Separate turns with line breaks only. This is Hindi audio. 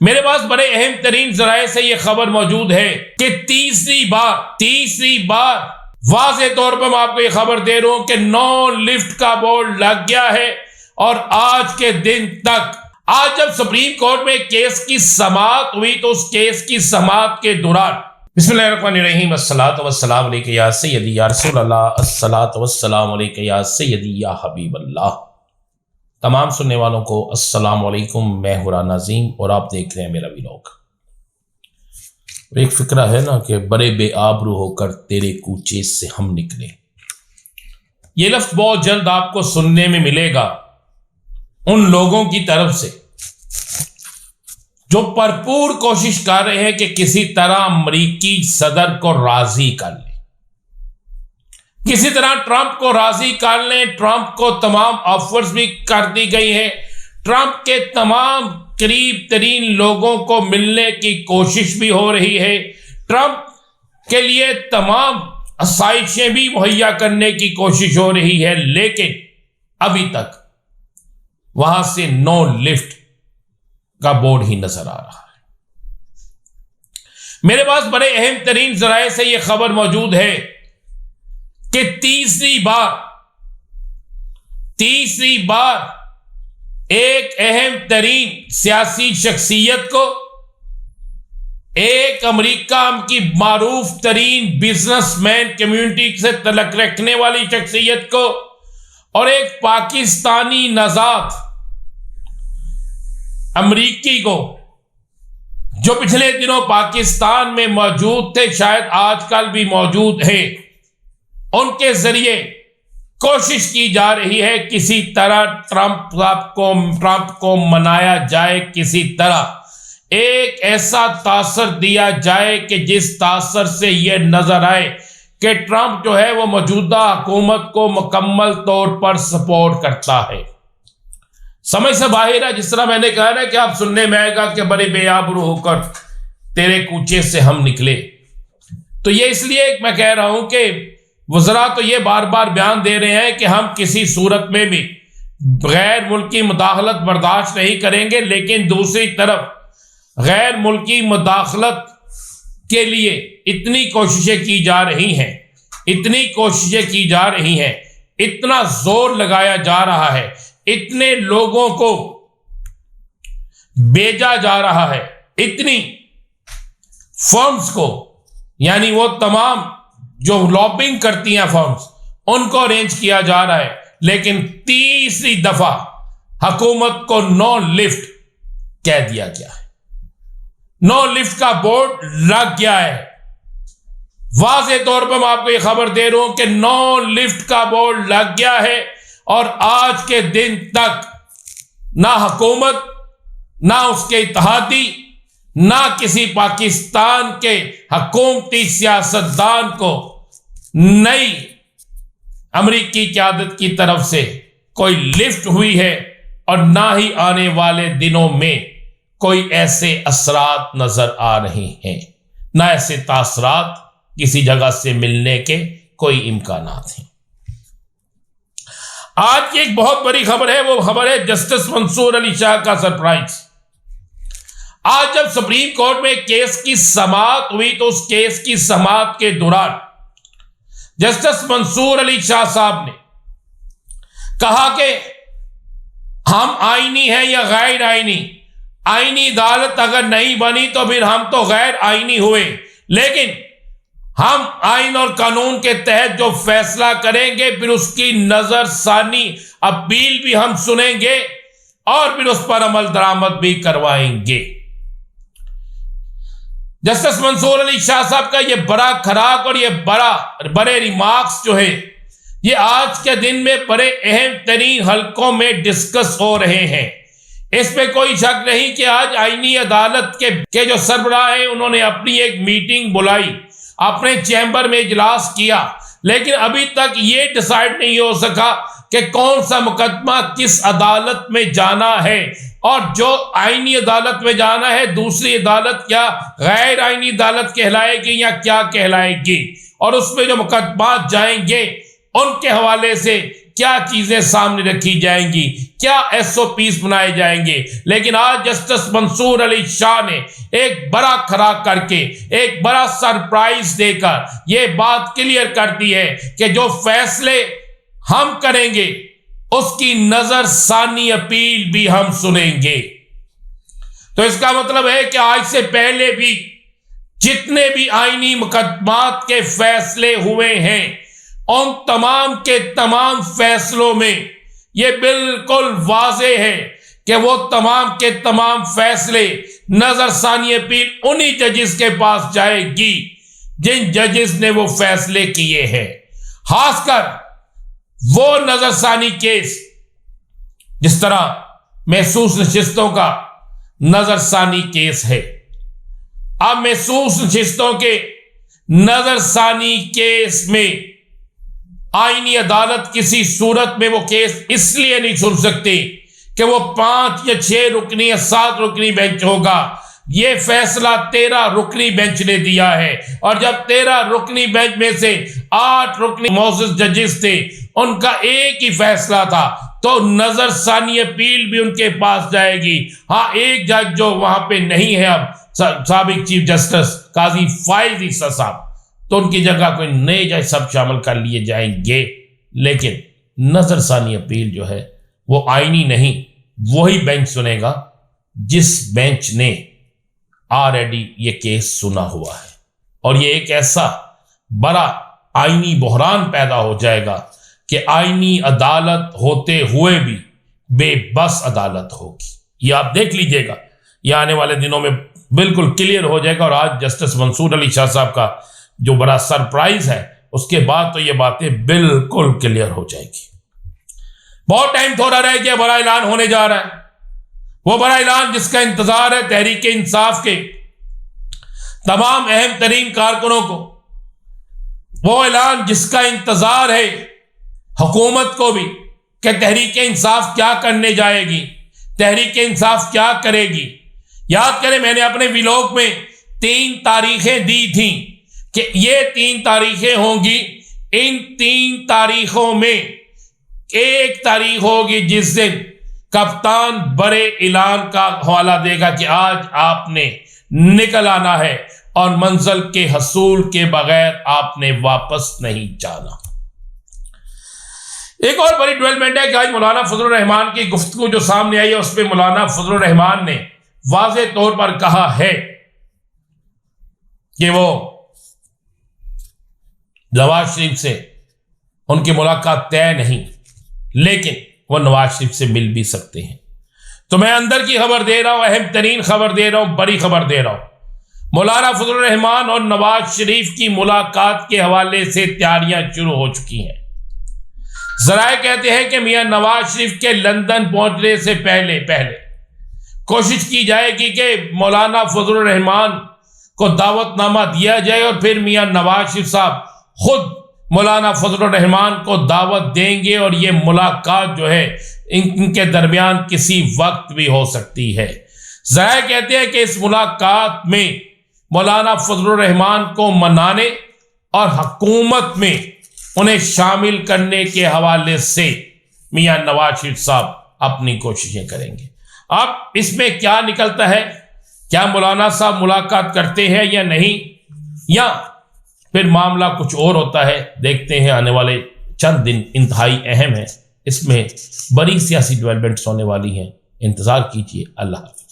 मेरे पास बड़े अहम तरीन जराए से यह खबर मौजूद है कि तीसरी बार वाज़े तौर पर मैं आपको यह खबर दे रहा हूं कि नो लिफ्ट का बोर्ड लग गया है। और आज के दिन तक, आज जब सुप्रीम कोर्ट में केस की समाअत हुई तो उस केस की समाअत के दौरान बिस्मिल्लाहिर्रहमानिर्रहीम अस्सलातु वस्सलामु अलैका या सय्यदी या रसूल अल्लाह, अस्सलातु वस्सलामु अलैका या सय्यदी या हबीब अल्लाह। तमाम सुनने वालों को अस्सलाम वालेकुम, मैं हुरा नज़ीम और आप देख रहे हैं मेरा व्लॉग। एक फिक्रा है ना कि बड़े बेआबरू होकर तेरे कूचे से हम निकले। ये लफ्ज़ बहुत जल्द आपको सुनने में मिलेगा उन लोगों की तरफ से जो भरपूर कोशिश कर रहे हैं कि किसी तरह अमरीकी सदर को राजी कर लें, किसी तरह ट्रंप को राजी कर लें। ट्रंप को तमाम ऑफर्स भी कर दी गई हैं। ट्रंप के तमाम करीब तरीन लोगों को मिलने की कोशिश भी हो रही है। ट्रंप के लिए तमाम आसाइशें भी मुहैया करने की कोशिश हो रही है, लेकिन अभी तक वहां से नो लिफ्ट का बोर्ड ही नजर आ रहा है। मेरे पास बड़े अहम तरीन जराए से यह खबर मौजूद है कि तीसरी बार एक अहम तरीन सियासी शख्सियत को, एक अमेरिका की मारूफ तरीन बिजनेसमैन कम्युनिटी से तल्लुक रखने वाली शख्सियत को और एक पाकिस्तानी नजात अमरीकी को, जो पिछले दिनों पाकिस्तान में मौजूद थे, शायद आजकल भी मौजूद है, उनके जरिए कोशिश की जा रही है किसी तरह ट्रंप को मनाया जाए, किसी तरह एक ऐसा तासर दिया जाए कि जिस तासर से यह नजर आए कि ट्रंप जो है वो मौजूदा हुकूमत को मुकम्मल तौर पर सपोर्ट करता है। समझ से बाहर है। जिस तरह मैंने कहा ना कि आप सुनने में आएगा कि बड़े बेआबरू होकर तेरे कूचे से हम निकले, तो ये इसलिए मैं कह रहा हूं कि वज़रा तो ये बार बार बयान दे रहे हैं कि हम किसी सूरत में भी गैर मुल्की मुदाखलत बर्दाश्त नहीं करेंगे, लेकिन दूसरी तरफ गैर मुल्की मुदाखलत के लिए इतनी कोशिशें की जा रही हैं, इतना जोर लगाया जा रहा है, इतने लोगों को भेजा जा रहा है, इतनी फर्म्स को, यानी वो तमाम जो लॉबिंग करती हैं फर्म्स, उनको अरेंज किया जा रहा है, लेकिन तीसरी दफा हुकूमत को नो लिफ्ट कह दिया गया है। नो लिफ्ट का बोर्ड लग गया है। वाज़े तौर पर मैं आपको यह खबर दे रहा हूं कि नो लिफ्ट का बोर्ड लग गया है। और आज के दिन तक ना हुकूमत, ना उसके इत्तेहादी, ना किसी पाकिस्तान के हुकूमती सियासतदान को नई अमरीकी क़यादत की तरफ से कोई लिफ्ट हुई है, और ना ही आने वाले दिनों में कोई ऐसे असरात नजर आ रहे हैं, ना ऐसे तासरात किसी जगह से मिलने के कोई इम्कानात हैं। आज की एक बहुत बड़ी खबर है, वो खबर है जस्टिस मंसूर अली शाह का सरप्राइज। आज जब सुप्रीम कोर्ट में केस की समाअत हुई तो उस केस की समाअत के दौरान जस्टिस मंसूर अली शाह साहब ने कहा कि हम आईनी हैं या गैर आईनी, आईनी अदालत अगर नहीं बनी तो फिर हम तो गैर आईनी हुए, लेकिन हम आइन और कानून के तहत जो फैसला करेंगे फिर उसकी नजरसानी अपील भी हम सुनेंगे और फिर उस पर अमल दरामद भी करवाएंगे। जस्टिस मंसूर अली शाह साहब का ये बड़ा खराक और ये बड़े रिमार्क्स जो है, ये आज के दिन में बड़े अहम तरीन हलकों में डिस्कस हो रहे हैं। इसमें कोई शक नहीं कि आज आईनी अदालत के जो सरबराह हैं, उन्होंने अपनी एक मीटिंग बुलाई, अपने चैम्बर में इजलास किया, लेकिन अभी तक ये डिसाइड नहीं हो सका कि कौन सा मुकदमा किस अदालत में जाना है, और जो आईनी अदालत में जाना है दूसरी अदालत क्या गैर आईनी अदालत कहलाएगी या क्या कहलाएगी, और उसमें जो मुकदमा जाएंगे उनके हवाले से क्या चीजें सामने रखी जाएंगी, क्या SOPs बनाए जाएंगे। लेकिन आज जस्टिस मंसूर अली शाह ने एक बड़ा खड़ा करके, एक बड़ा सरप्राइज देकर यह बात क्लियर कर दी है कि जो फैसले हम करेंगे उसकी नजरसानी अपील भी हम सुनेंगे। तो इसका मतलब है कि आज से पहले भी जितने भी आईनी मुकदमात के फैसले हुए हैं, उन तमाम के तमाम फैसलों में यह बिल्कुल वाज़ेह है कि वो तमाम के तमाम फैसले नजरसानी अपील उन्हीं जजेस के पास जाएगी जिन जजेस ने वो फैसले किए हैं। खासकर वो नजरसानी केस जिस तरह महसूस नशिस्तों का नजरसानी केस है। अब महसूस नशिस्तों के नजरसानी केस में आईनी अदालत किसी सूरत में वो केस इसलिए नहीं सुन सकती कि वो 5 या 6 रुकनी या 7 रुकनी बेंच होगा। ये फैसला 13 रुकनी बेंच ने दिया है, और जब 13 रुकनी बेंच में से 8 रुकनी मौजूद जजेस थे, उनका एक ही फैसला था, तो नजरसानी अपील भी उनके पास जाएगी। हाँ, एक जज जो वहां पे नहीं है अब, साबिक चीफ जस्टिस काजी फाइज ईसा साहब, तो उनकी जगह कोई नए जज सब शामिल कर लिए जाएंगे। लेकिन नजरसानी अपील जो है वो आईनी नहीं, वही बेंच सुनेगा जिस बेंच ने ऑलरेडी ये केस सुना हुआ है। और ये एक ऐसा बड़ा आईनी बहरान पैदा हो जाएगा कि आईनी अदालत होते हुए भी बेबस अदालत होगी। ये आप देख लीजिएगा, ये आने वाले दिनों में बिल्कुल क्लियर हो जाएगा। और आज जस्टिस मंसूर अली शाह साहब का जो बड़ा सरप्राइज है, उसके बाद तो ये बातें बिल्कुल क्लियर हो जाएगी। बहुत टाइम थोड़ा रह गया, बड़ा ऐलान होने जा रहा है। वो बड़ा ऐलान जिसका इंतजार है तहरीक इंसाफ के तमाम अहम तरीन कारकुनों को, वो ऐलान जिसका इंतजार है हुकूमत को भी कि तहरीक इंसाफ क्या करने जाएगी, तहरीक इंसाफ क्या करेगी। याद करें, मैंने अपने व्लॉग में 3 तारीखें दी थी कि ये 3 तारीखें होंगी। इन 3 तारीखों में एक तारीख होगी जिस दिन कप्तान बड़े ऐलान का हवाला देगा कि आज आपने निकल आना है और मंजिल के हसूल के बगैर आपने वापस नहीं जाना। एक और बड़ी डेवलपमेंट है कि आज मौलाना फजलुर रहमान की गुफ्तगू जो सामने आई है, उसमें मौलाना फजलुर रहमान ने वाज़ेह तौर पर कहा है कि वो नवाज शरीफ से उनकी मुलाकात तय नहीं, लेकिन वो नवाज शरीफ से मिल भी सकते हैं। तो मैं अंदर की खबर दे रहा हूं, अहम तरीन खबर दे रहा हूं, बड़ी खबर दे रहा हूं। मौलाना फजलुर रहमान और नवाज शरीफ की मुलाकात के हवाले से तैयारियां शुरू हो चुकी हैं। जराए कहते हैं कि मियां नवाज शरीफ के लंदन पहुंचने से पहले कोशिश की जाएगी कि मौलाना फजलुर रहमान को दावतनामा दिया जाए और फिर मियां नवाज शरीफ साहब खुद मौलाना फजलुर रहमान को दावत देंगे और ये मुलाकात जो है इनके दरमियान किसी वक्त भी हो सकती है। ज़ाहिर कहते हैं कि इस मुलाकात में मौलाना फजलुर रहमान को मनाने और हुकूमत में उन्हें शामिल करने के हवाले से मियां नवाज शरीफ साहब अपनी कोशिशें करेंगे। अब इसमें क्या निकलता है, क्या मौलाना साहब मुलाकात करते हैं या नहीं, या फिर मामला कुछ और होता है, देखते हैं। आने वाले चंद दिन इंतहाई अहम है, इसमें बड़ी सियासी डेवलपमेंट्स होने वाली हैं। इंतजार कीजिए। अल्लाह हाफ़िज़।